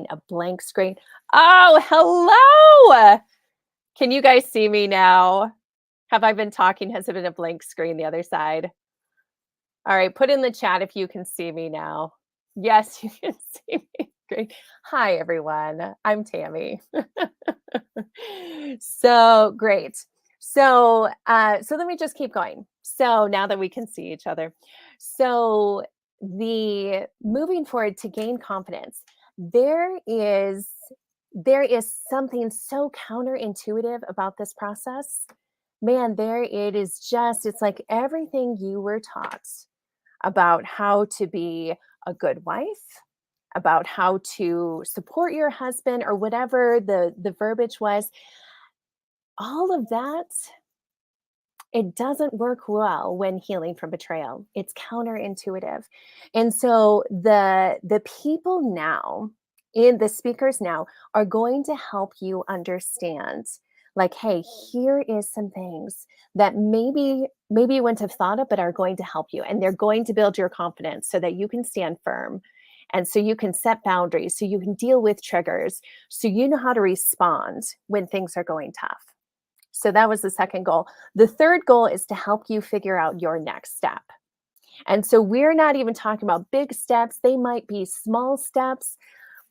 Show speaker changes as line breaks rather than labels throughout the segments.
a blank screen. Oh, hello. Can you guys see me now? Have I been talking? Has it been a blank screen the other side? All right, put in the chat if you can see me now. Yes, you can see me. Great. Hi, everyone. I'm Tammy. So great. So let me just keep going. So now that we can see each other, so the moving forward to gain confidence, there is there is something so counterintuitive about this process. Man, there it is just, it's like everything you were taught about how to be a good wife, about how to support your husband, or whatever the verbiage was, all of that, it doesn't work well when healing from betrayal. It's counterintuitive. And so the people now, in the speakers now, are going to help you understand, like, hey, here is some things that maybe you wouldn't have thought of, but are going to help you, and they're going to build your confidence so that you can stand firm, and so you can set boundaries, so you can deal with triggers, so you know how to respond when things are going tough. So that was the second goal. The third goal is to help you figure out your next step. And so we're not even talking about big steps. They might be small steps,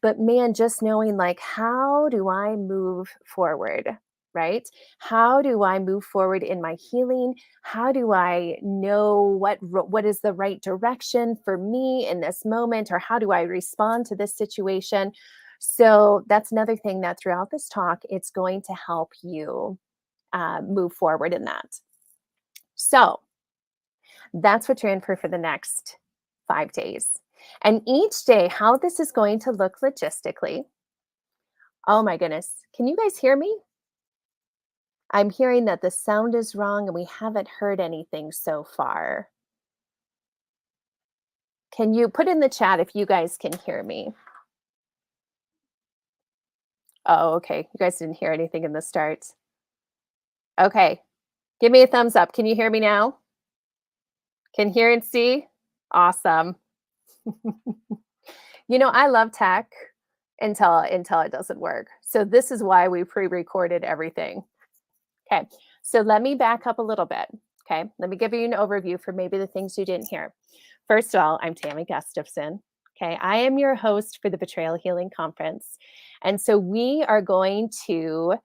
but man, just knowing, like, how do I move forward, right? How do I move forward in my healing? How do I know what is the right direction for me in this moment? Or how do I respond to this situation? So that's another thing that throughout this talk, it's going to help you move forward in that. So that's what you're in for the next 5 days. And each day, how this is going to look logistically. Oh my goodness. Can you guys hear me? I'm hearing that the sound is wrong and we haven't heard anything so far. Can you put in the chat if you guys can hear me? Oh, okay. You guys didn't hear anything in the start. Okay. Give me a thumbs up. Can you hear me now? Can hear and see? Awesome. You know, I love tech until it doesn't work. So this is why we pre-recorded everything. Okay. So let me back up a little bit. Okay. Let me give you an overview for maybe the things you didn't hear. First of all, I'm Tammy Gustafson. Okay. I am your host for the Betrayal Healing Conference. And so we are going to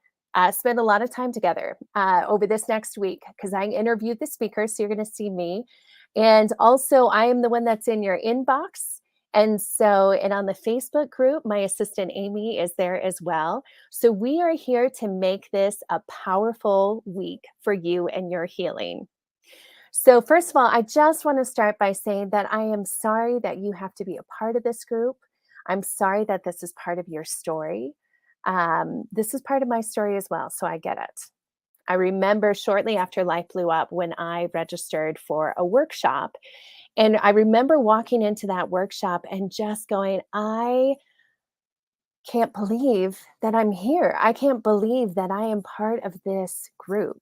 spend a lot of time together over this next week, because I interviewed the speakers. So you're going to see me. And also, I am the one that's in your inbox. And on the Facebook group, my assistant Amy is there as well. So we are here to make this a powerful week for you and your healing. So first of all, I just want to start by saying that I am sorry that you have to be a part of this group. I'm sorry that this is part of your story. This is part of my story as well, so I get it. I remember shortly after life blew up when I registered for a workshop. And I remember walking into that workshop and just going, I can't believe that I'm here. I can't believe that I am part of this group.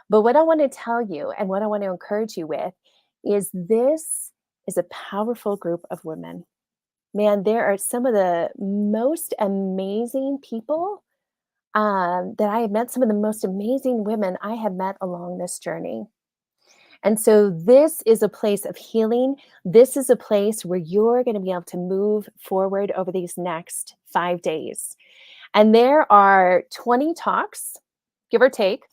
But what I want to tell you and what I want to encourage you with is this is a powerful group of women. Man, there are some of the most amazing people that I have met, some of the most amazing women I have met along this journey. And so this is a place of healing. This is a place where you're going to be able to move forward over these next 5 days. And there are 20 talks, give or take,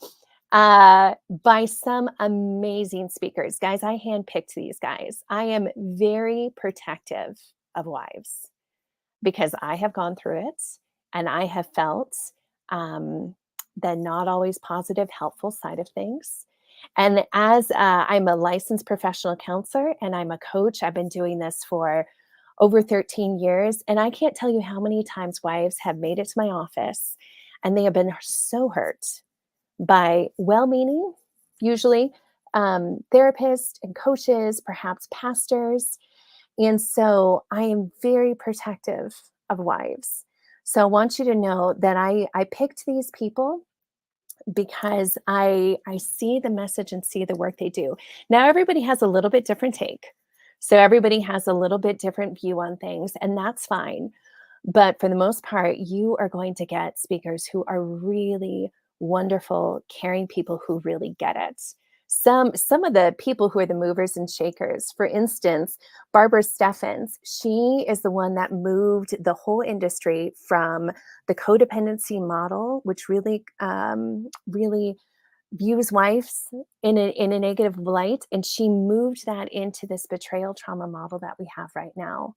by some amazing speakers. Guys, I handpicked these guys. I am very protective of wives because I have gone through it, and I have felt the not always positive, helpful side of things. And as I'm a licensed professional counselor and I'm a coach, I've been doing this for over 13 years. And I can't tell you how many times wives have made it to my office and they have been so hurt by well-meaning, usually therapists and coaches, perhaps pastors. And so I am very protective of wives. So I want you to know that I picked these people because I see the message and see the work they do. Now, everybody has a little bit different take. So everybody has a little bit different view on things, and that's fine. But for the most part, you are going to get speakers who are really wonderful, caring people who really get it. Some of the people who are the movers and shakers, for instance, Barbara Steffens, she is the one that moved the whole industry from the codependency model, which really views wives in a negative light, and she moved that into this betrayal trauma model that we have right now.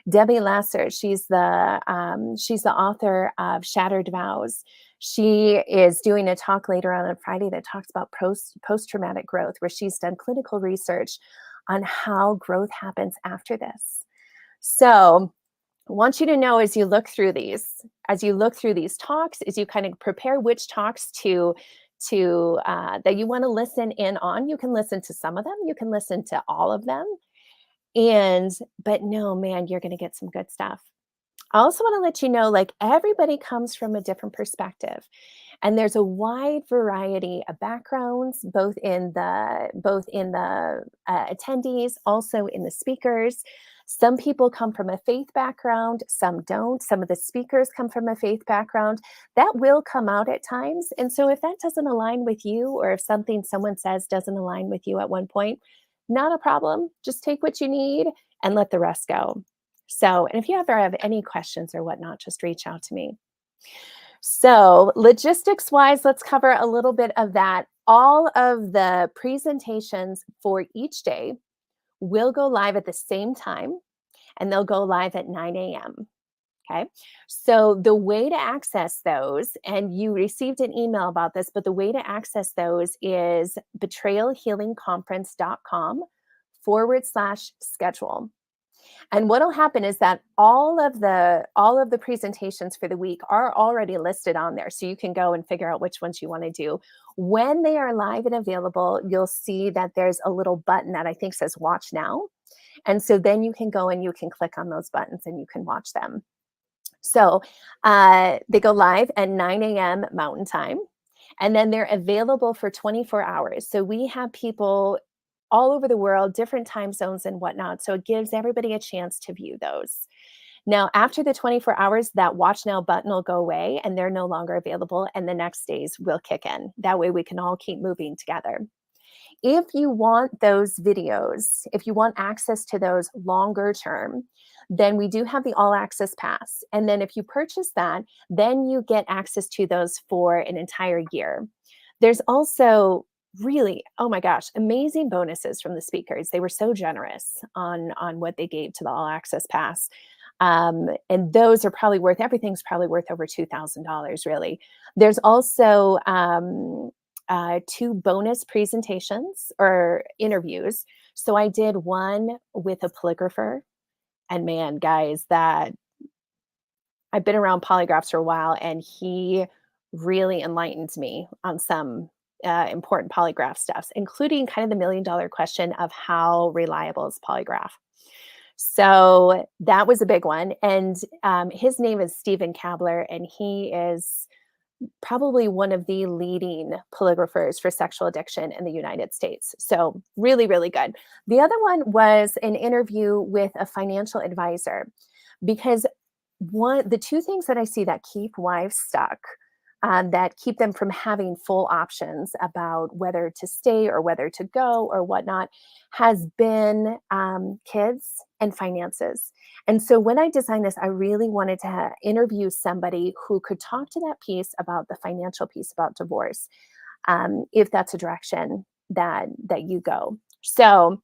Debbie Lasser, she's the author of Shattered Vows. She is doing a talk later on Friday that talks about post-traumatic growth, where she's done clinical research on how growth happens after this. So I want you to know, as you look through these talks, as you kind of prepare which talks to that you want to listen in on. You can listen to some of them, you can listen to all of them, but no, man, you're going to get some good stuff. I also want to let you know, like, everybody comes from a different perspective, and there's a wide variety of backgrounds, both in the attendees, also in the speakers. Some people come from a faith background, some don't. Some of the speakers come from a faith background. That will come out at times. And so if that doesn't align with you, or if something someone says doesn't align with you at one point, not a problem. Just take what you need and let the rest go. So, and if you ever have any questions or whatnot, just reach out to me. So, logistics wise, let's cover a little bit of that. All of the presentations for each day will go live at the same time, and they'll go live at 9 a.m. Okay. So the way to access those, and you received an email about this, but the way to access those is betrayalhealingconference.com/schedule. And what'll happen is that all of the presentations for the week are already listed on there. So you can go and figure out which ones you want to do. When they are live and available, you'll see that there's a little button that I think says watch now. And so then you can go and you can click on those buttons and you can watch them. So they go live at 9 a.m. Mountain Time, and then they're available for 24 hours. So we have people all over the world, different time zones and whatnot. So it gives everybody a chance to view those. Now, after the 24 hours, that watch now button will go away and they're no longer available, and the next days will kick in. That way we can all keep moving together. If you want those videos, if you want access to those longer term, then we do have the all access pass. And then if you purchase that, then you get access to those for an entire year. There's also really, oh my gosh, amazing bonuses from the speakers. They were so generous on what they gave to the all access pass. And those are probably worth, everything's probably worth over $2,000 really. There's also 2 bonus presentations or interviews. So I did one with a polygrapher, and man, guys, that I've been around polygraphs for a while, and he really enlightened me on some important polygraph stuff, including kind of the $1 million question of how reliable is polygraph. So that was a big one. And his name is Stephen Kabler, and he is probably one of the leading polygraphers for sexual addiction in the United States. So really, really good. The other one was an interview with a financial advisor, because the 2 things that I see that keep wives stuck, that keep them from having full options about whether to stay or whether to go or whatnot, has been kids and finances. And so when I designed this, I really wanted to interview somebody who could talk to that piece about the financial piece about divorce, if that's a direction that you go. So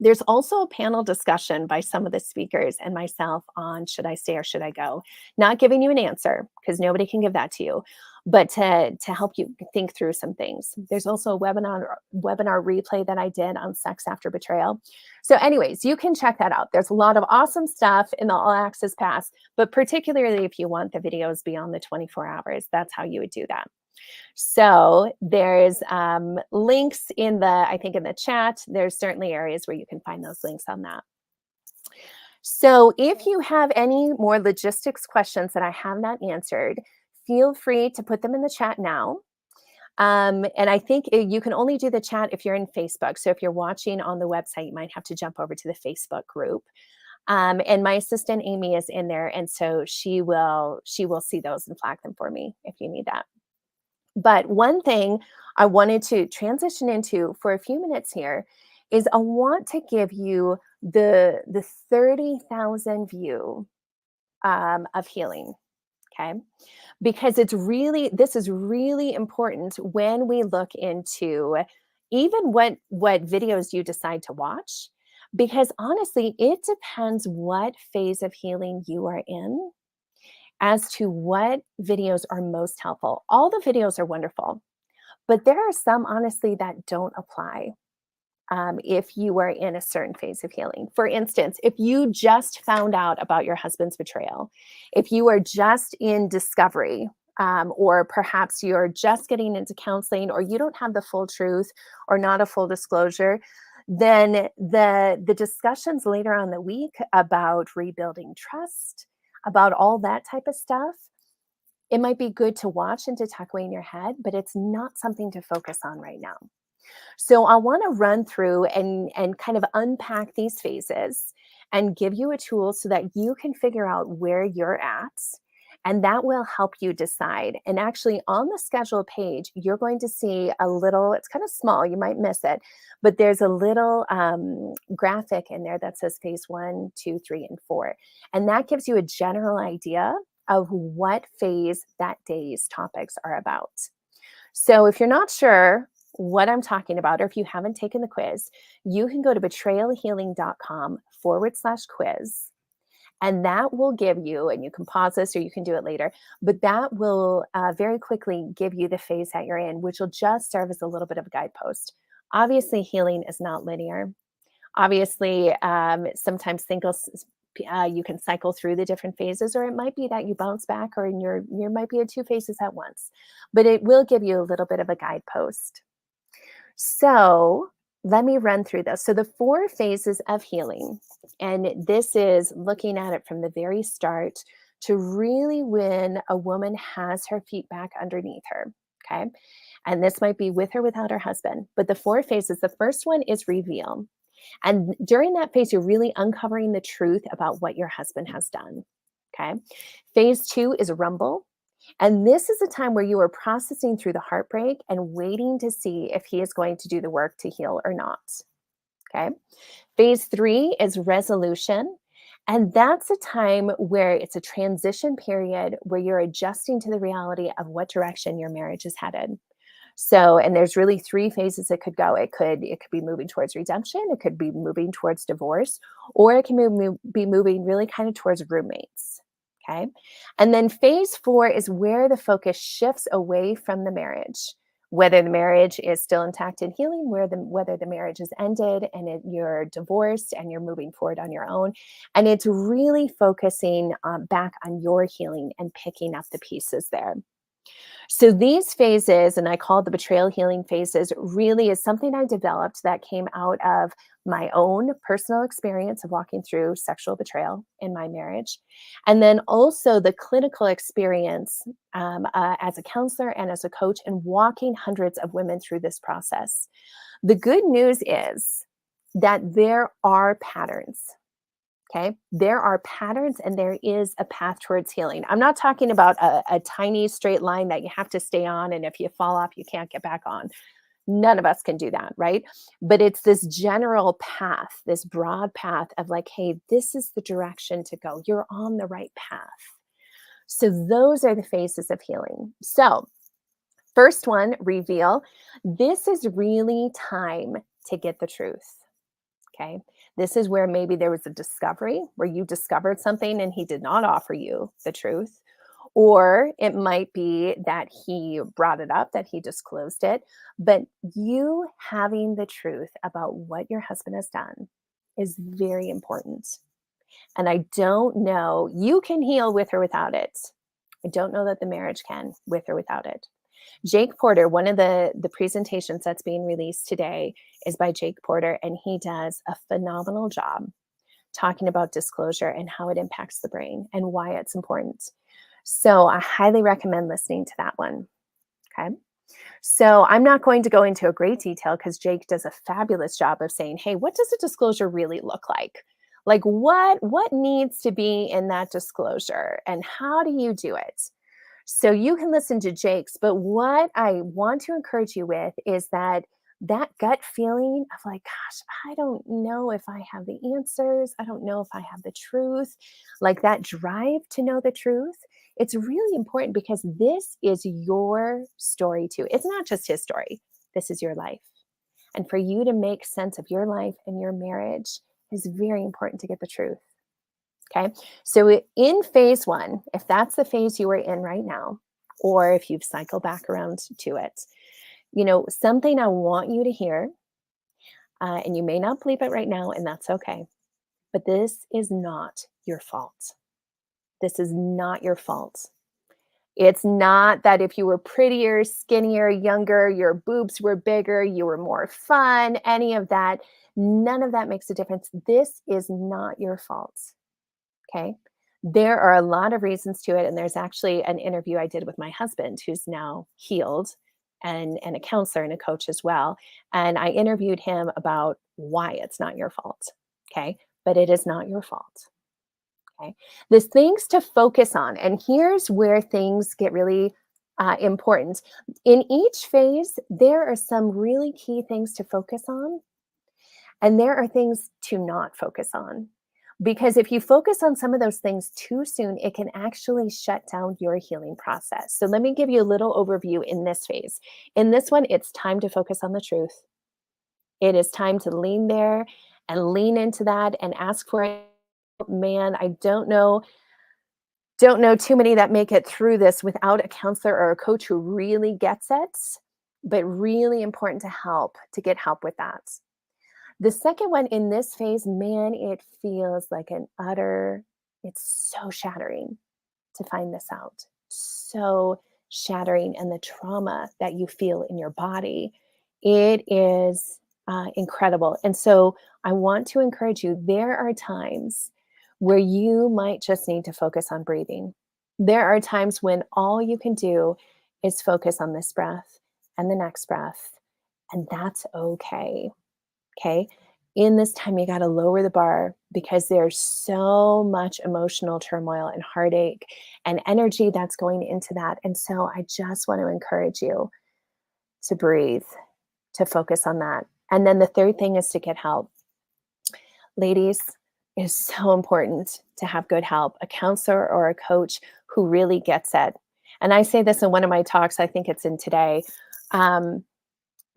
there's also a panel discussion by some of the speakers and myself on should I stay or should I go? Not giving you an answer, because nobody can give that to you, but to help you think through some things. There's also a webinar replay that I did on sex after betrayal. So anyways, you can check that out. There's a lot of awesome stuff in the All Access Pass, but particularly if you want the videos beyond the 24 hours, that's how you would do that. So there's links I think in the chat. There's certainly areas where you can find those links on that. So if you have any more logistics questions that I have not answered, feel free to put them in the chat now. And I think you can only do the chat if you're in Facebook. So if you're watching on the website, you might have to jump over to the Facebook group. And my assistant Amy is in there, and so she will see those and flag them for me if you need that. But one thing I wanted to transition into for a few minutes here is I want to give you the 30,000 view of healing. Okay, because this is really important when we look into even what videos you decide to watch, because honestly it depends what phase of healing you are in as to what videos are most helpful. All the videos are wonderful, but there are some honestly that don't apply if you are in a certain phase of healing. For instance, if you just found out about your husband's betrayal, if you are just in discovery, or perhaps you're just getting into counseling, or you don't have the full truth or not a full disclosure, then the discussions later on the week about rebuilding trust, about all that type of stuff, it might be good to watch and to tuck away in your head, but it's not something to focus on right now. So I want to run through and kind of unpack these phases and give you a tool so that you can figure out where you're at. And that will help you decide. And actually, on the schedule page, you're going to see a little, it's kind of small, you might miss it, but there's a little graphic in there that says phase 1, 2, 3, and 4. And that gives you a general idea of what phase that day's topics are about. So if you're not sure what I'm talking about, or if you haven't taken the quiz, you can go to betrayalhealing.com/quiz. And that will give you, and you can pause this or you can do it later, but that will very quickly give you the phase that you're in, which will just serve as a little bit of a guidepost. Obviously, healing is not linear. Obviously, sometimes you can cycle through the different phases, or it might be that you bounce back, or you might be in two phases at once. But it will give you a little bit of a guidepost. So let me run through this. So the 4 phases of healing, and this is looking at it from the very start to really when a woman has her feet back underneath her. Okay. And this might be with or without her husband. But the 4 phases, the first one is reveal. And during that phase, you're really uncovering the truth about what your husband has done. Okay. Phase 2 is rumble. And this is a time where you are processing through the heartbreak and waiting to see if he is going to do the work to heal or not. Okay. Phase 3 is resolution. And that's a time where it's a transition period where you're adjusting to the reality of what direction your marriage is headed. So, and there's really 3 phases it could go. It could be moving towards redemption, it could be moving towards divorce, or it can be moving really kind of towards roommates. Okay. And then phase 4 is where the focus shifts away from the marriage, whether the marriage is still intact and healing, whether the marriage is ended and you're divorced and you're moving forward on your own. And it's really focusing back on your healing and picking up the pieces there. So these phases, and I call it the betrayal healing phases, really is something I developed that came out of my own personal experience of walking through sexual betrayal in my marriage. And then also the clinical experience as a counselor and as a coach and walking hundreds of women through this process. The good news is that there are patterns. Okay. There are patterns and there is a path towards healing. I'm not talking about a tiny straight line that you have to stay on. And if you fall off, you can't get back on. None of us can do that. Right. But it's this general path, this broad path of like, hey, this is the direction to go. You're on the right path. So those are the phases of healing. So first one, reveal. This is really time to get the truth. Okay. This is where maybe there was a discovery where you discovered something and he did not offer you the truth. Or it might be that he brought it up, that he disclosed it. But you having the truth about what your husband has done is very important. And I don't know, you can heal with or without it. I don't know that the marriage can with or without it. Jake Porter, one of the presentations that's being released today is by Jake Porter, and he does a phenomenal job talking about disclosure and how it impacts the brain and why it's important. So I highly recommend listening to that one. Okay. So I'm not going to go into a great detail because Jake does a fabulous job of saying, hey, what does a disclosure really look like? Like what needs to be in that disclosure and how do you do it? So you can listen to Jake's, but what I want to encourage you with is that gut feeling of like, gosh, I don't know if I have the answers. I don't know if I have the truth. Like that drive to know the truth. It's really important because this is your story too. It's not just his story. This is your life. And for you to make sense of your life and your marriage is very important to get the truth. Okay. So in phase one, if that's the phase you are in right now, or if you've cycled back around to it, something I want you to hear, and you may not believe it right now, and that's okay, but this is not your fault. This is not your fault. It's not that if you were prettier, skinnier, younger, your boobs were bigger, you were more fun, any of that. None of that makes a difference. This is not your fault. Okay. There are a lot of reasons to it. And there's actually an interview I did with my husband, who's now healed and a counselor and a coach as well. And I interviewed him about why it's not your fault. Okay. But it is not your fault. Okay. There's things to focus on. And here's where things get really important. In each phase, there are some really key things to focus on, and there are things to not focus on. Because if you focus on some of those things too soon, it can actually shut down your healing process. So let me give you a little overview in this phase. In this one, it's time to focus on the truth. It is time to lean there and lean into that and ask for it. Man, I don't know too many that make it through this without a counselor or a coach who really gets it, but really important to get help with that. The second one in this phase, man, it feels like it's so shattering to find this out. So shattering. And the trauma that you feel in your body, it is incredible. And so I want to encourage you, there are times where you might just need to focus on breathing. There are times when all you can do is focus on this breath and the next breath, and that's okay. Okay. In this time, you got to lower the bar because there's so much emotional turmoil and heartache and energy that's going into that. And so I just want to encourage you to breathe, to focus on that. And then the third thing is to get help. Ladies, it is so important to have good help, a counselor or a coach who really gets it. And I say this in one of my talks, I think it's in today.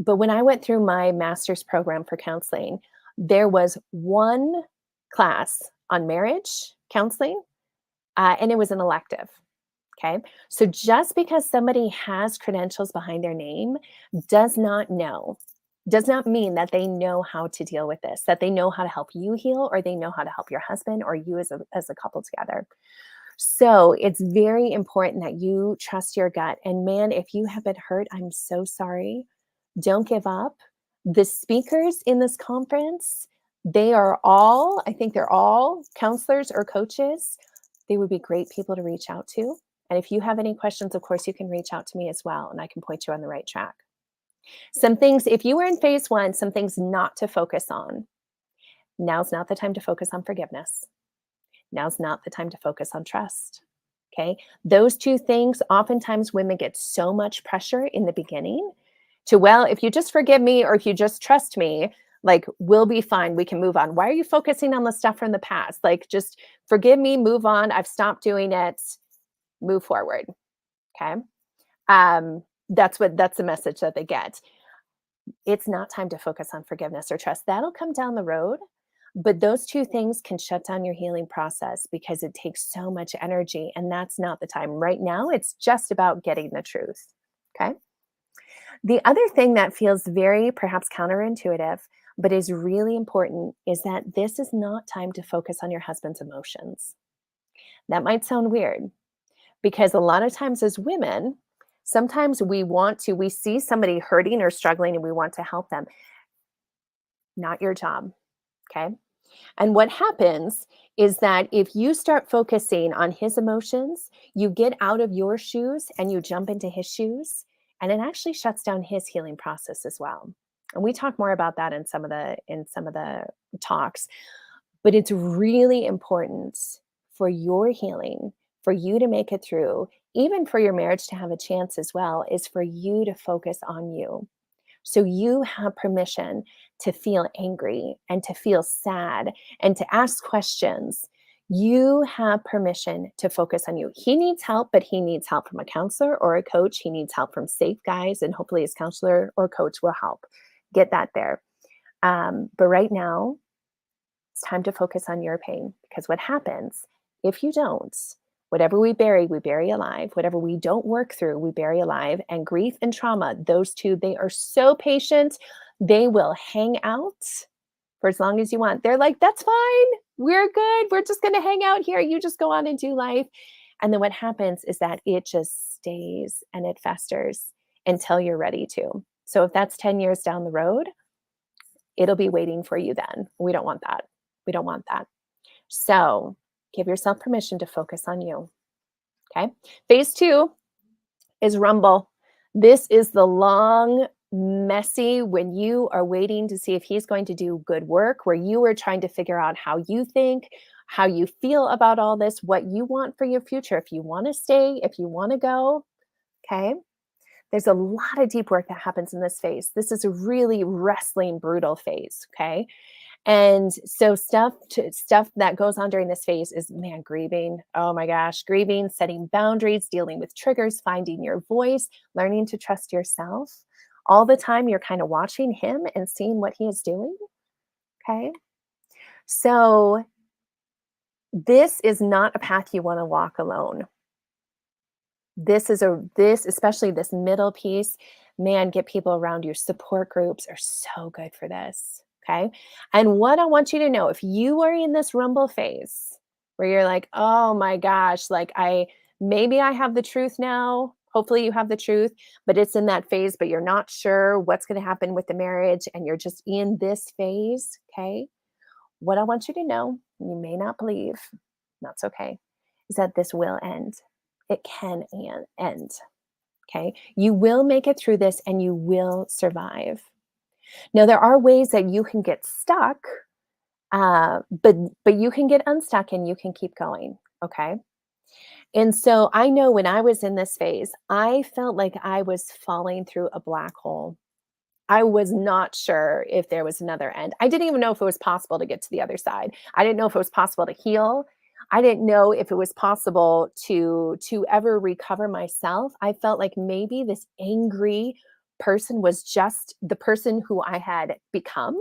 But when I went through my master's program for counseling, there was one class on marriage counseling, and it was an elective. Okay. So just because somebody has credentials behind their name does not mean that they know how to deal with this, that they know how to help you heal, or they know how to help your husband or you as a couple together. So it's very important that you trust your gut. And man, if you have been hurt, I'm so sorry. Don't give up. The speakers in this conference, I think they're all counselors or coaches. They would be great people to reach out to. And if you have any questions, of course, you can reach out to me as well, and I can point you on the right track. Some things, if you were in phase one, some things not to focus on. Now's not the time to focus on forgiveness. Now's not the time to focus on trust. Okay. Those two things, oftentimes women get so much pressure in the beginning well, if you just forgive me or if you just trust me, like we'll be fine. We can move on. Why are you focusing on the stuff from the past? Like just forgive me, move on. I've stopped doing it. Move forward. Okay. That's the message that they get. It's not time to focus on forgiveness or trust. That'll come down the road. But those two things can shut down your healing process because it takes so much energy, and that's not the time. Right now, it's just about getting the truth. Okay. The other thing that feels very perhaps counterintuitive, but is really important, is that this is not time to focus on your husband's emotions. That might sound weird because a lot of times as women, sometimes we see somebody hurting or struggling and we want to help them. Not your job. Okay. And what happens is that if you start focusing on his emotions, you get out of your shoes and you jump into his shoes, and it actually shuts down his healing process as well. And we talk more about that in some of the talks. But it's really important for your healing, for you to make it through, even for your marriage to have a chance as well, is for you to focus on you. So you have permission to feel angry and to feel sad and to ask questions. You have permission to focus on you. He needs help, but he needs help from a counselor or a coach. He needs help from safe guys, and hopefully his counselor or coach will help get that there. But right now, it's time to focus on your pain, because what happens if you don't, whatever we bury alive. Whatever we don't work through, we bury alive. And grief and trauma, those two, they are so patient. They will hang out for as long as you want. They're like, that's fine. We're good. We're just going to hang out here. You just go on and do life. And then what happens is that it just stays and it festers until you're ready to. So if that's 10 years down the road, it'll be waiting for you then. We don't want that. We don't want that. So give yourself permission to focus on you. Okay. Phase 2 is rumble. This is the long, messy, when you are waiting to see if he's going to do good work, where you are trying to figure out how you think, how you feel about all this, what you want for your future, if you want to stay, if you want to go. Okay. There's a lot of deep work that happens in this phase. This is a really wrestling, brutal phase. Okay. And so stuff that goes on during this phase is, man, grieving. Oh my gosh, grieving, setting boundaries, dealing with triggers, finding your voice, learning to trust yourself. All the time you're kind of watching him and seeing what he is doing. Okay. So this is not a path you want to walk alone. This, especially this middle piece, man, get people around you. Support groups are so good for this. Okay. And what I want you to know, if you are in this rumble phase where you're like, oh my gosh, like maybe I have the truth now. Hopefully you have the truth, but it's in that phase, but you're not sure what's going to happen with the marriage and you're just in this phase. Okay. What I want you to know, you may not believe, that's okay, is that this will end. It can end. Okay. You will make it through this and you will survive. Now, there are ways that you can get stuck, but you can get unstuck and you can keep going. Okay. And so I know when I was in this phase, I felt like I was falling through a black hole. I was not sure if there was another end. I didn't even know if it was possible to get to the other side. I didn't know if it was possible to heal. I didn't know if it was possible to ever recover myself. I felt like maybe this angry person was just the person who I had become,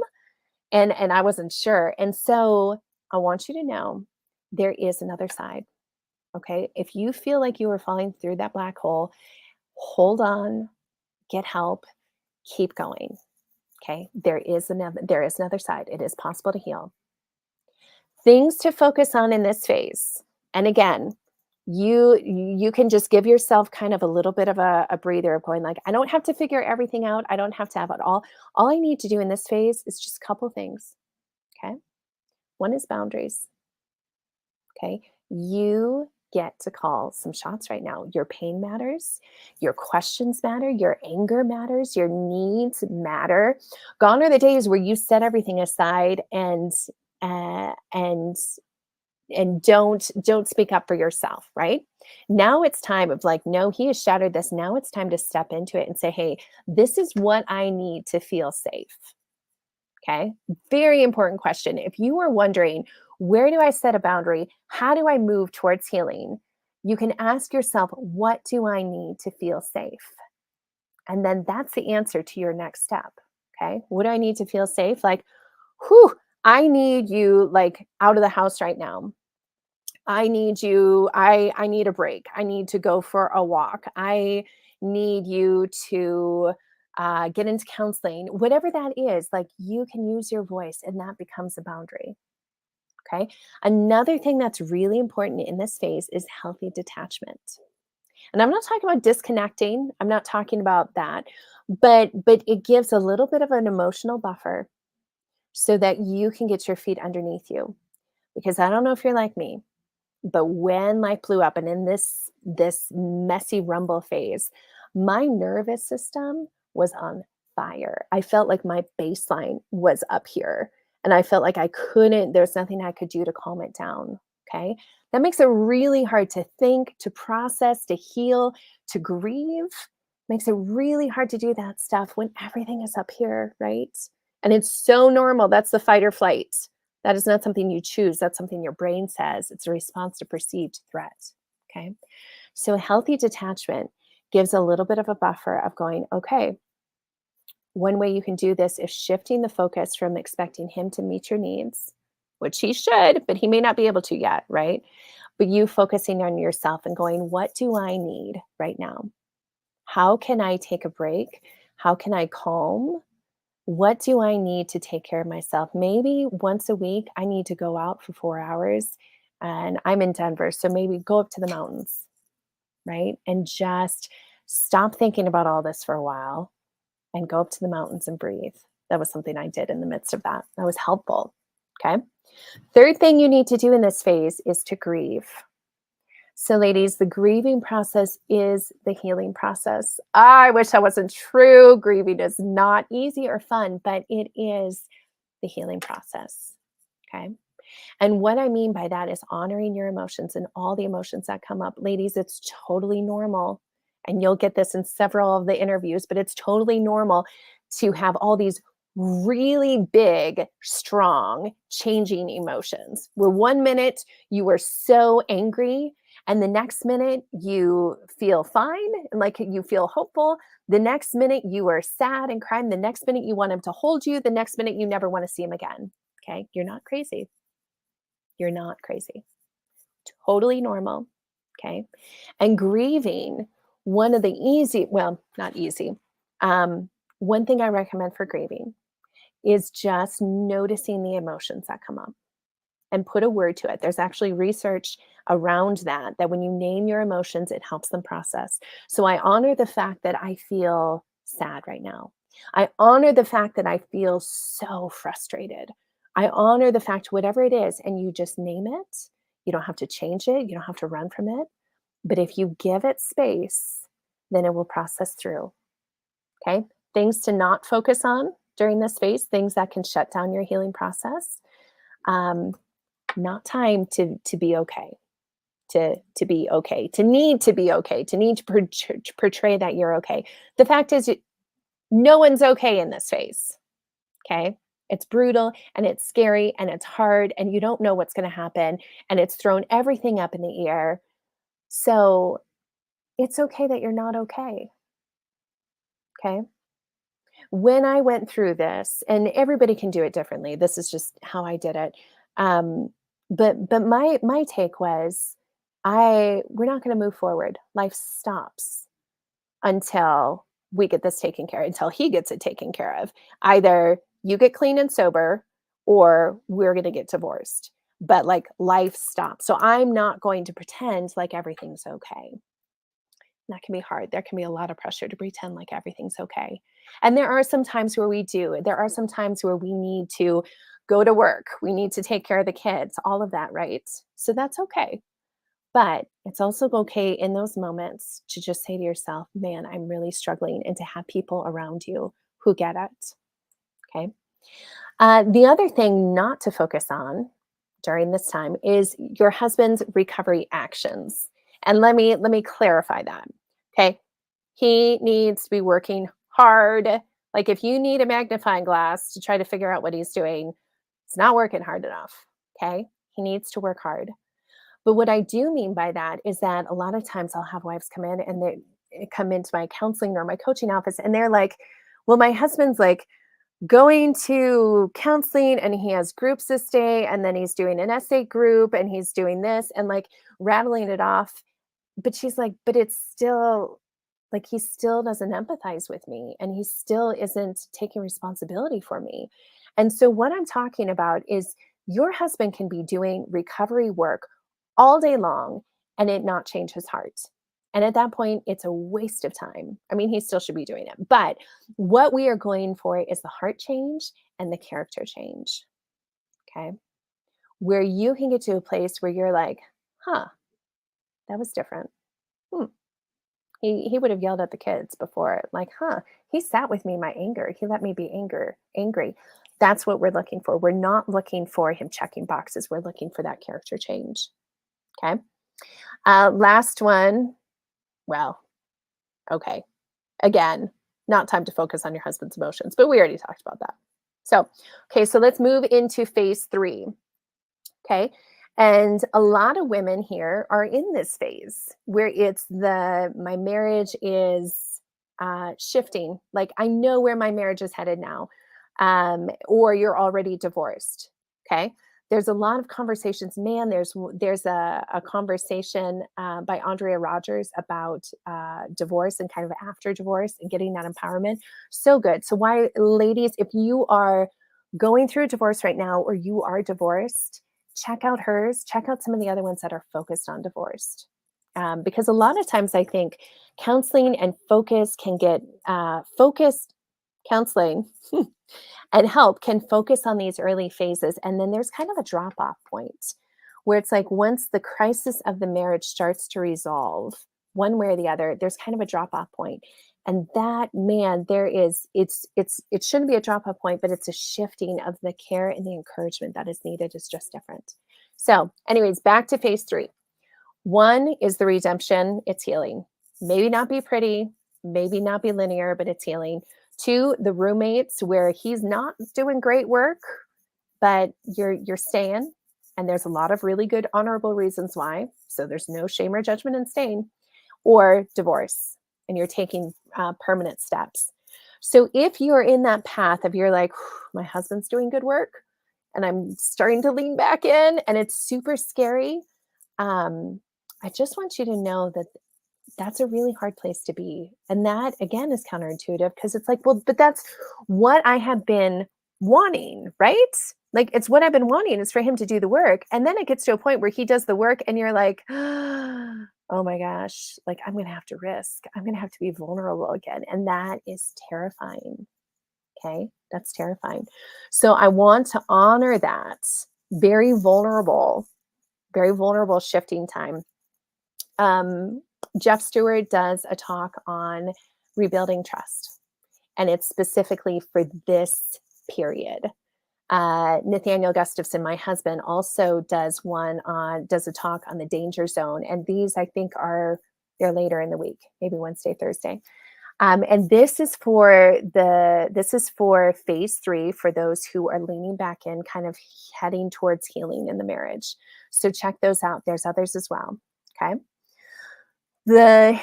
and I wasn't sure. And so I want you to know there is another side. Okay? If you feel like you are falling through that black hole, hold on, get help, keep going. Okay? There is another side. It is possible to heal. Things to focus on in this phase. And again, you can just give yourself kind of a little bit of a breather of going like, I don't have to figure everything out. I don't have to have it all. All I need to do in this phase is just a couple things. Okay. One is boundaries. Okay. You get to call some shots right now. Your pain matters. Your questions matter. Your anger matters. Your needs matter. Gone are the days where you set everything aside and uh, and don't speak up for yourself, right? Now it's time of like, no, he has shattered this. Now it's time to step into it and say, hey, this is what I need to feel safe. Okay. Very important question. If you are wondering, where do I set a boundary? How do I move towards healing? You can ask yourself, what do I need to feel safe? And then that's the answer to your next step. Okay. What do I need to feel safe? Like, whew, I need you like out of the house right now. I need you. I need a break. I need to go for a walk. I need you to get into counseling, whatever that is. Like you can use your voice and that becomes a boundary. Okay. Another thing that's really important in this phase is healthy detachment. And I'm not talking about disconnecting. I'm not talking about that, but it gives a little bit of an emotional buffer so that you can get your feet underneath you. Because I don't know if you're like me, but when life blew up and in this messy rumble phase, my nervous system was on fire. I felt like my baseline was up here. and I felt like I couldn't, there's nothing I could do to calm it down. Okay. That makes it really hard to think, to process, to heal, to grieve. Makes it really hard to do that stuff when everything is up here, right? And it's so normal. That's the fight or flight. That is not something you choose. That's something your brain says. It's a response to perceived threat. Okay. So a healthy detachment gives a little bit of a buffer of going, okay, one way you can do this is shifting the focus from expecting him to meet your needs, which he should, but he may not be able to yet, right? But you focusing on yourself and going, what do I need right now? How can I take a break? How can I calm? What do I need to take care of myself? Maybe once a week, I need to go out for 4 hours, and I'm in Denver. So maybe go up to the mountains, right? And just stop thinking about all this for a while and go up to the mountains and breathe. That was something I did in the midst of that. That was helpful. Okay. Third thing you need to do in this phase is to grieve. So, ladies, the grieving process is the healing process. I wish that wasn't true. Grieving is not easy or fun, but it is the healing process. Okay. And what I mean by that is honoring your emotions and all the emotions that come up. Ladies, it's totally normal. And you'll get this in several of the interviews, but it's totally normal to have all these really big, strong, changing emotions. Where one minute you are so angry, and the next minute you feel fine and like you feel hopeful. The next minute you are sad and crying. The next minute you want him to hold you. The next minute you never want to see him again. Okay. You're not crazy. You're not crazy. Totally normal. Okay. And grieving, one of the easy, well, not easy. One thing I recommend for grieving is just noticing the emotions that come up and put a word to it. There's actually research around that, that when you name your emotions, it helps them process. So I honor the fact that I feel sad right now. I honor the fact that I feel so frustrated. I honor the fact, whatever it is, and you just name it. You don't have to change it. You don't have to run from it. But if you give it space, then it will process through. Okay. Things to not focus on during this phase, things that can shut down your healing process. Not time to be okay, to be okay, to need to be okay, to need to portray that you're okay. The fact is, no one's okay in this phase. Okay. It's brutal and it's scary and it's hard and you don't know what's going to happen and it's thrown everything up in the air. So it's okay that you're not okay. Okay. When I went through this, and everybody can do it differently. This is just how I did it. Um, but my take was, we're not going to move forward. Life stops until we get this taken care of, until he gets it taken care of. Either you get clean and sober, or we're going to get divorced. But like life stops. So I'm not going to pretend like everything's okay. That can be hard. There can be a lot of pressure to pretend like everything's okay. And there are some times where we do. There are some times where we need to go to work. We need to take care of the kids, all of that, right? So that's okay. But it's also okay in those moments to just say to yourself, man, I'm really struggling, and to have people around you who get it. Okay. The other thing not to focus on during this time is your husband's recovery actions. And let me clarify that. Okay. He needs to be working hard. Like if you need a magnifying glass to try to figure out what he's doing, it's not working hard enough. Okay. He needs to work hard. But what I do mean by that is that a lot of times I'll have wives come in and they come into my counseling or my coaching office and they're like, well, my husband's like going to counseling and he has groups this day and then he's doing an essay group and he's doing this and like rattling it off. But she's like, but it's still like he still doesn't empathize with me and he still isn't taking responsibility for me. And so what I'm talking about is your husband can be doing recovery work all day long and it not change his heart. And at that point, it's a waste of time. I mean, he still should be doing it. But what we are going for is the heart change and the character change. Okay. Where you can get to a place where you're like, huh, that was different. Hmm. He would have yelled at the kids before, like, huh, he sat with me in my anger. He let me be angry. That's what we're looking for. We're not looking for him checking boxes. We're looking for that character change. Okay. Last one. Well, okay. Again, not time to focus on your husband's emotions, but we already talked about that. So, okay, so let's move into phase 3. Okay. And a lot of women here are in this phase where it's my marriage is shifting. Like, I know where my marriage is headed now. Or you're already divorced. Okay. There's a lot of conversations. Man, there's a conversation by Andrea Rogers about divorce and kind of after divorce and getting that empowerment. So good. So why, ladies, if you are going through a divorce right now or you are divorced, check out hers. Check out some of the other ones that are focused on divorced. Because a lot of times I think counseling and focus can get focused counseling and help can focus on these early phases. And then there's kind of a drop off point where it's like once the crisis of the marriage starts to resolve one way or the other, there's kind of a drop off point. And that, man, it shouldn't be a drop off point, but it's a shifting of the care and the encouragement that is needed is just different. So, anyways, back to phase 3. 1 is the redemption, it's healing. Maybe not be pretty, maybe not be linear, but it's healing. 2, the roommates, where he's not doing great work, but you're staying, and there's a lot of really good, honorable reasons why. So there's no shame or judgment in staying. Or divorce, and you're taking permanent steps. So if you're in that path of you're like, my husband's doing good work, and I'm starting to lean back in, and it's super scary. I just want you to know that that's a really hard place to be. And that, again, is counterintuitive because it's like, well, but that's what I have been wanting, right? Like, it's what I've been wanting is for him to do the work. And then it gets to a point where he does the work and you're like, oh my gosh, like I'm going to have to risk. I'm going to have to be vulnerable again. And that is terrifying. Okay. That's terrifying. So I want to honor that very vulnerable shifting time. Jeff Stewart does a talk on rebuilding trust, and it's specifically for this period. Nathaniel Gustafson, my husband, also does a talk on the danger zone, and these I think they're later in the week, maybe Wednesday, Thursday. And this is for phase 3 for those who are leaning back in, kind of heading towards healing in the marriage. So check those out. There's others as well. Okay. The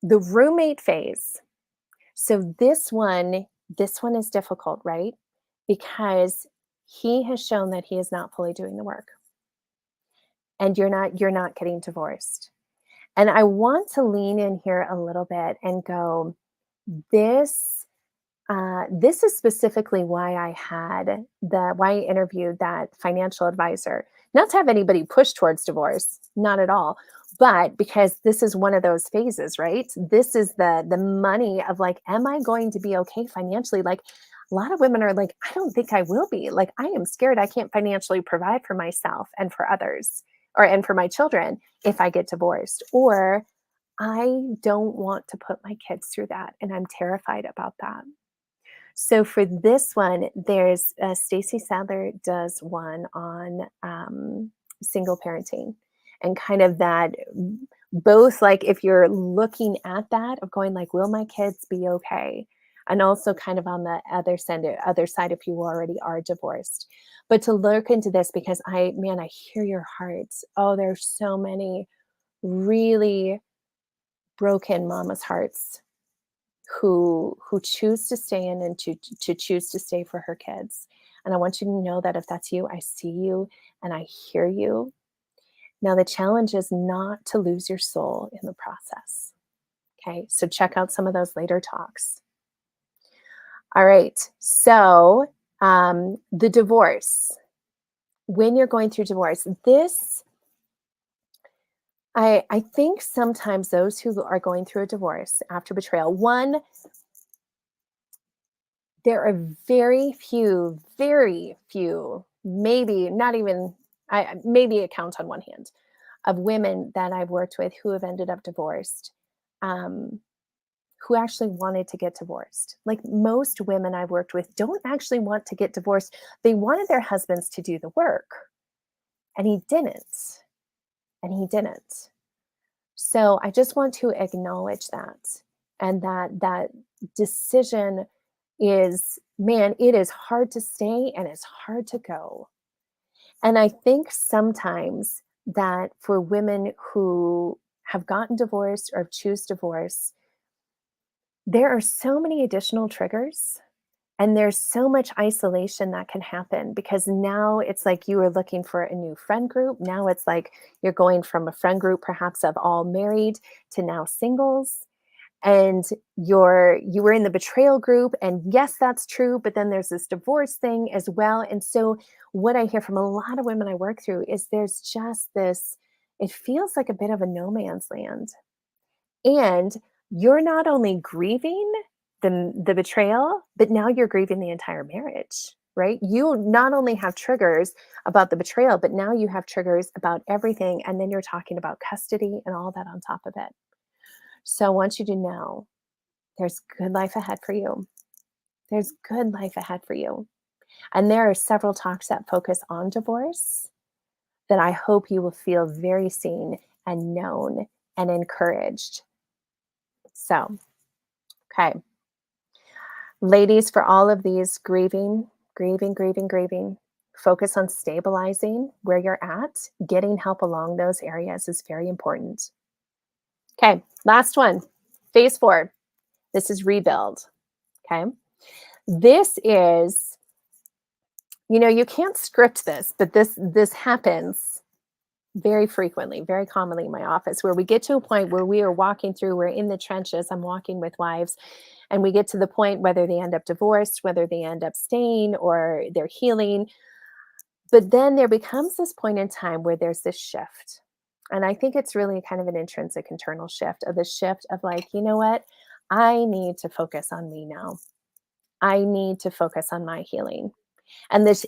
roommate phase. So this one is difficult, right? Because he has shown that he is not fully doing the work. And you're not getting divorced. And I want to lean in here a little bit and go, this is specifically why I interviewed that financial advisor. Not to have anybody push towards divorce, not at all, but because this is one of those phases, right? This is the money of like, am I going to be okay financially? Like, a lot of women are like, I don't think I will be. Like, I am scared I can't financially provide for myself and for others, and for my children if I get divorced, or I don't want to put my kids through that, and I'm terrified about that. So for this one, there's Stacey Sadler does one on single parenting, and kind of that, both like if you're looking at that of going like, will my kids be okay? And also kind of on the other side if you already are divorced. But to look into this, because I hear your hearts. Oh, there's so many really broken mama's hearts who choose to stay in and to choose to stay for her kids. And I want you to know that if that's you, I see you and I hear you. Now the challenge is not to lose your soul in the process. Okay, so check out some of those later talks. All right, so the divorce. When you're going through divorce, I think sometimes those who are going through a divorce after betrayal, one, there are very few, maybe not even, maybe a count on one hand, of women that I've worked with who have ended up divorced. who actually wanted to get divorced. Like most women I've worked with don't actually want to get divorced. They wanted their husbands to do the work, and he didn't. And he didn't. So I just want to acknowledge that, and that decision is, man, it is hard to stay and it's hard to go. And I think sometimes that for women who have gotten divorced or choose divorce, there are so many additional triggers and there's so much isolation that can happen because now it's like you are looking for a new friend group. Now it's like you're going from a friend group perhaps of all married to now singles. And you were in the betrayal group, and yes, that's true, but then there's this divorce thing as well. And so what I hear from a lot of women I work through is there's just this, it feels like a bit of a no man's land. And you're not only grieving the betrayal, but now you're grieving the entire marriage, right? You not only have triggers about the betrayal, but now you have triggers about everything. And then you're talking about custody and all that on top of it. So I want you to know there's good life ahead for you. There's good life ahead for you. And there are several talks that focus on divorce that I hope you will feel very seen and known and encouraged. So, okay. Ladies, for all of these grieving, focus on stabilizing where you're at. Getting help along those areas is very important. Okay, last one. Phase 4. This is rebuild. Okay. This is, you can't script this, but this happens very frequently, very commonly in my office, where we get to a point where we are walking through, we're in the trenches. I'm walking with wives, and we get to the point whether they end up divorced, whether they end up staying or they're healing. But then there becomes this point in time where there's this shift. And I think it's really kind of an intrinsic internal shift of the shift of like, you know what? I need to focus on me now. I need to focus on my healing. And this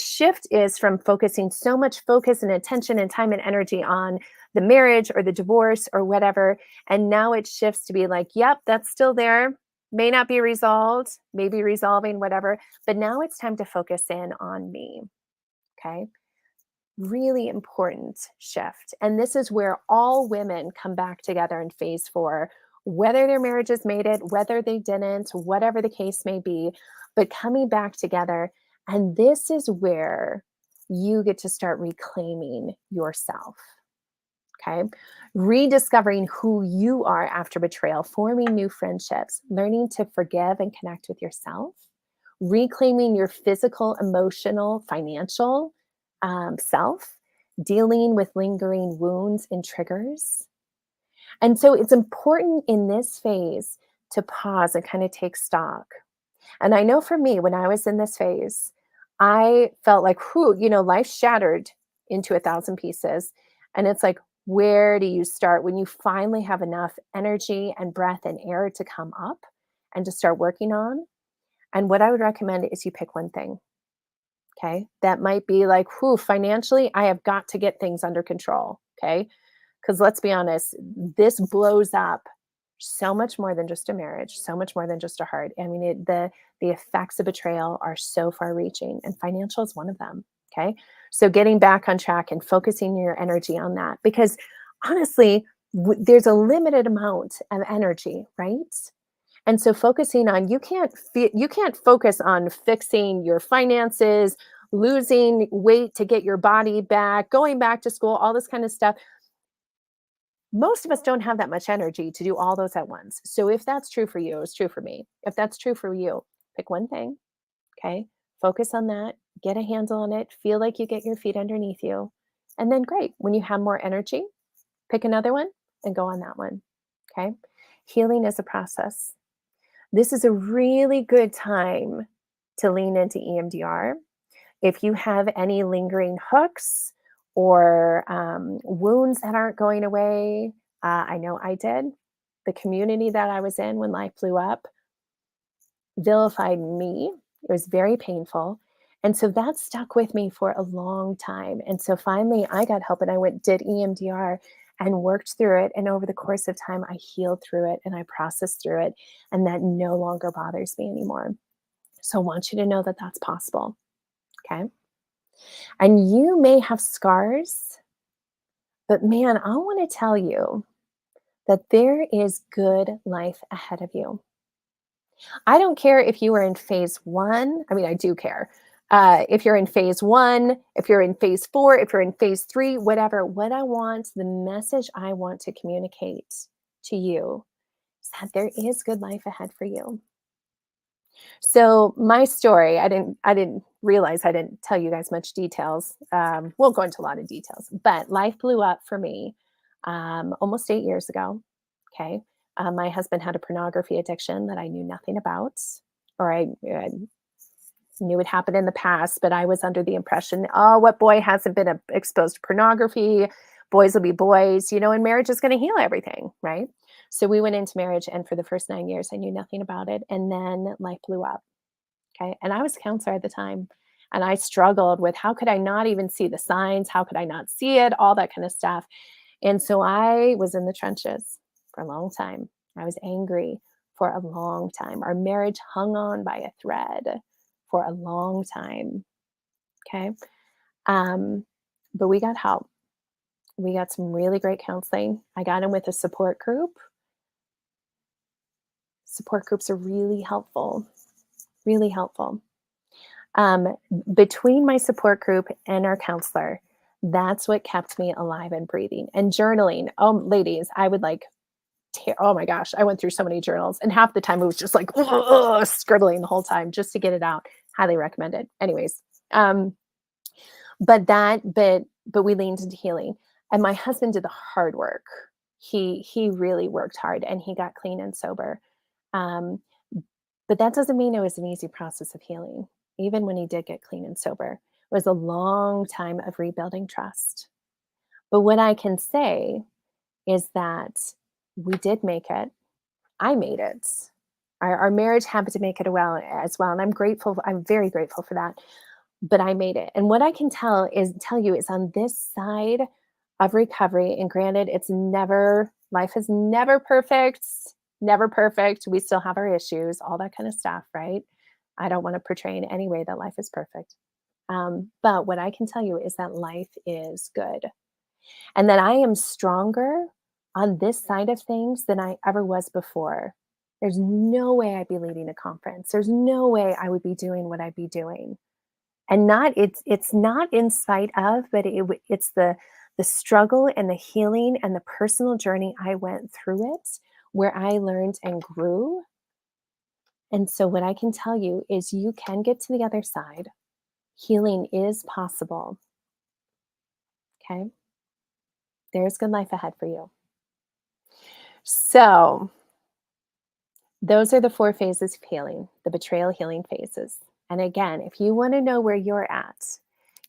shift is from focusing so much focus and attention and time and energy on the marriage or the divorce or whatever. And now it shifts to be like, yep, that's still there. May not be resolved, maybe resolving, whatever. But now it's time to focus in on me. Okay. Really important shift. And this is where all women come back together in phase 4, whether their marriages made it, whether they didn't, whatever the case may be, but coming back together. And this is where you get to start reclaiming yourself. Okay. Rediscovering who you are after betrayal, forming new friendships, learning to forgive and connect with yourself, reclaiming your physical, emotional, financial self, dealing with lingering wounds and triggers. And so it's important in this phase to pause and kind of take stock. And I know for me, when I was in this phase, I felt like, life shattered into 1,000 pieces. And it's like, where do you start when you finally have enough energy and breath and air to come up and to start working on? And what I would recommend is you pick one thing. Okay. That might be like, financially, I have got to get things under control. Okay. Because let's be honest, this blows up so much more than just a marriage, so much more than just a heart. I mean, the effects of betrayal are so far reaching, and financial is one of them. Okay. So getting back on track and focusing your energy on that, because honestly, there's a limited amount of energy, right? And so focusing on, you can't focus on fixing your finances, losing weight to get your body back, going back to school, all this kind of stuff. Most of us don't have that much energy to do all those at once. So if that's true for you, it's true for me. If that's true for you, pick one thing, okay? Focus on that, get a handle on it, feel like you get your feet underneath you. And then great, when you have more energy, pick another one and go on that one, okay? Healing is a process. This is a really good time to lean into EMDR. If you have any lingering hooks or wounds that aren't going away, I know I did. The community that I was in when life blew up vilified me. It was very painful. And so that stuck with me for a long time. And so finally I got help and I did EMDR. and worked through it. And over the course of time, I healed through it and I processed through it. And that no longer bothers me anymore. So I want you to know that that's possible. Okay. And you may have scars, but man, I want to tell you that there is good life ahead of you. I don't care if you are in phase one. I mean, I do care. If you're in phase one, if you're in phase four, if you're in phase three, whatever, what I want, the message I want to communicate to you is that there is good life ahead for you. So my story, I didn't realize I didn't tell you guys much details. Won't go into a lot of details, but life blew up for me almost 8 years ago. Okay. My husband had a pornography addiction that I knew nothing about, or I knew it happened in the past, but I was under the impression, oh, what boy hasn't been exposed to pornography? Boys will be boys, and marriage is going to heal everything, right? So we went into marriage, and for the first 9 years, I knew nothing about it. And then life blew up. Okay. And I was a counselor at the time. And I struggled with how could I not even see the signs? How could I not see it? All that kind of stuff. And so I was in the trenches for a long time. I was angry for a long time. Our marriage hung on by a thread for a long time. Okay. Um, but we got help. We got some really great counseling. I got in with a support group. Support groups are really helpful, really helpful. Between my support group and our counselor, that's what kept me alive and breathing. And journaling. Oh, ladies, I would oh my gosh, I went through so many journals, and half the time it was just like scribbling the whole time just to get it out. Highly recommended. Anyways, but we leaned into healing, and my husband did the hard work. He really worked hard, and he got clean and sober. Um, but that doesn't mean it was an easy process of healing. Even when he did get clean and sober, it was a long time of rebuilding trust. But what I can say is that we did make it. I made it. Our marriage happened to make it as well. And I'm grateful. I'm very grateful for that. But I made it. And what I can tell you is on this side of recovery, and granted, life is never perfect, never perfect. We still have our issues, all that kind of stuff, right? I don't want to portray in any way that life is perfect. But what I can tell you is that life is good, and that I am stronger on this side of things than I ever was before. There's no way I'd be leading a conference. There's no way I would be doing what I'd be doing. And it's not in spite of, but it's the struggle and the healing and the personal journey I went through it, where I learned and grew. And so what I can tell you is you can get to the other side. Healing is possible. Okay? There's good life ahead for you. So those are the 4 phases of healing, the betrayal healing phases. And again, if you want to know where you're at,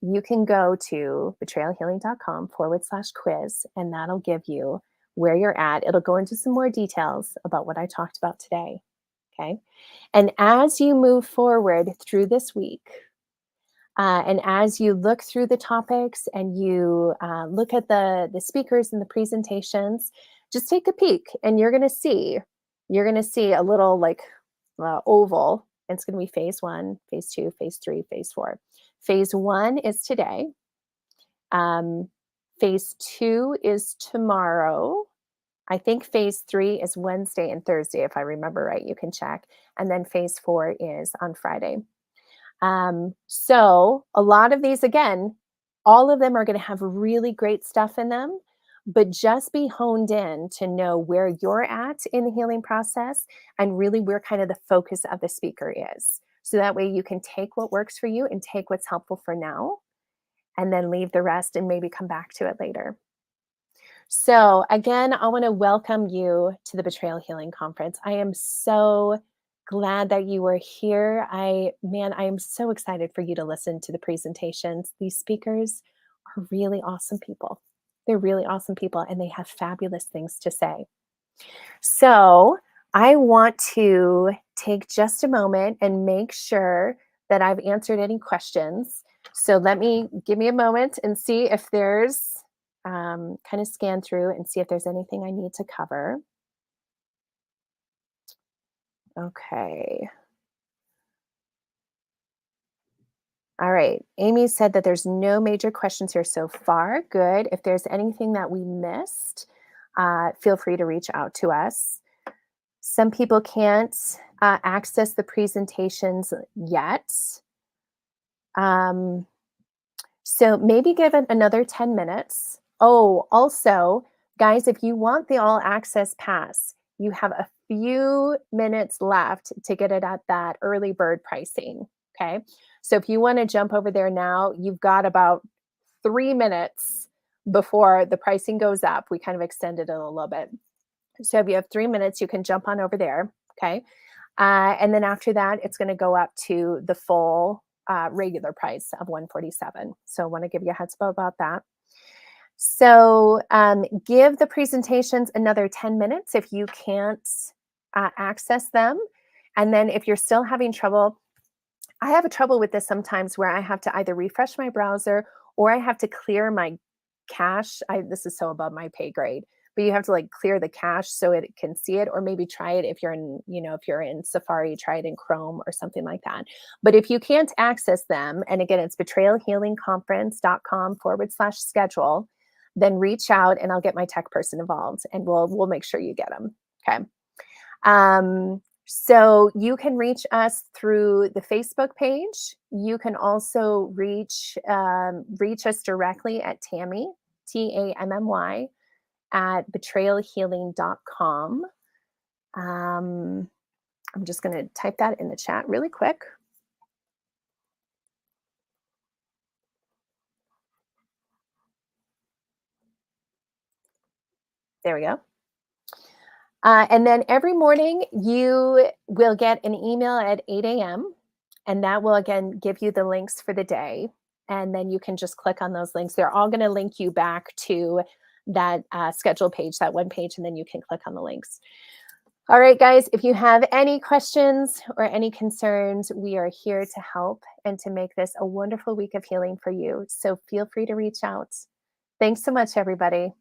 you can go to betrayalhealing.com/quiz, and that'll give you where you're at. It'll go into some more details about what I talked about today. Okay. And as you move forward through this week, and as you look through the topics and you look at the speakers and the presentations, just take a peek, and you're going to see a little oval. It's going to be phase 1, phase 2, phase 3, phase 4. Phase 1 is today. Phase 2 is tomorrow. I think phase 3 is Wednesday and Thursday, if I remember right. You can check. And then phase 4 is on Friday. So a lot of these, again, all of them are going to have really great stuff in them, but just be honed in to know where you're at in the healing process and really where kind of the focus of the speaker is. So that way you can take what works for you and take what's helpful for now, and then leave the rest and maybe come back to it later. So again, I want to welcome you to the Betrayal Healing Conference. I am so glad that you are here. I am so excited for you to listen to the presentations. These speakers are really awesome people. They're really awesome people, and they have fabulous things to say. So I want to take just a moment and make sure that I've answered any questions. So give me a moment and see if there's kind of scan through and see if there's anything I need to cover. Okay. All right. Amy said that there's no major questions here so far. Good. If there's anything that we missed, feel free to reach out to us. Some people can't access the presentations yet. So maybe give it another 10 minutes. Oh, also, guys, if you want the all access pass, you have a few minutes left to get it at that early bird pricing. Okay. So if you want to jump over there now, you've got about 3 minutes before the pricing goes up. We kind of extended it a little bit. So if you have 3 minutes, you can jump on over there. Okay. And then after that, it's going to go up to the full regular price of $147. So I want to give you a heads up about that. So give the presentations another 10 minutes if you can't access them. And then if you're still having trouble, I have a trouble with this sometimes where I have to either refresh my browser or I have to clear my cache. This is so above my pay grade, but you have to like clear the cache so it can see it, or maybe try it if you're in, if you're in Safari, try it in Chrome or something like that. But if you can't access them, and again, it's betrayalhealingconference.com/schedule, then reach out and I'll get my tech person involved and we'll make sure you get them. Okay. So you can reach us through the Facebook page. You can also reach us directly at Tammy, Tammy, at betrayalhealing.com. I'm just going to type that in the chat really quick. There we go. And then every morning you will get an email at 8 a.m. and that will again give you the links for the day. And then you can just click on those links. They're all going to link you back to that schedule page, that one page, and then you can click on the links. All right, guys, if you have any questions or any concerns, we are here to help and to make this a wonderful week of healing for you. So feel free to reach out. Thanks so much, everybody.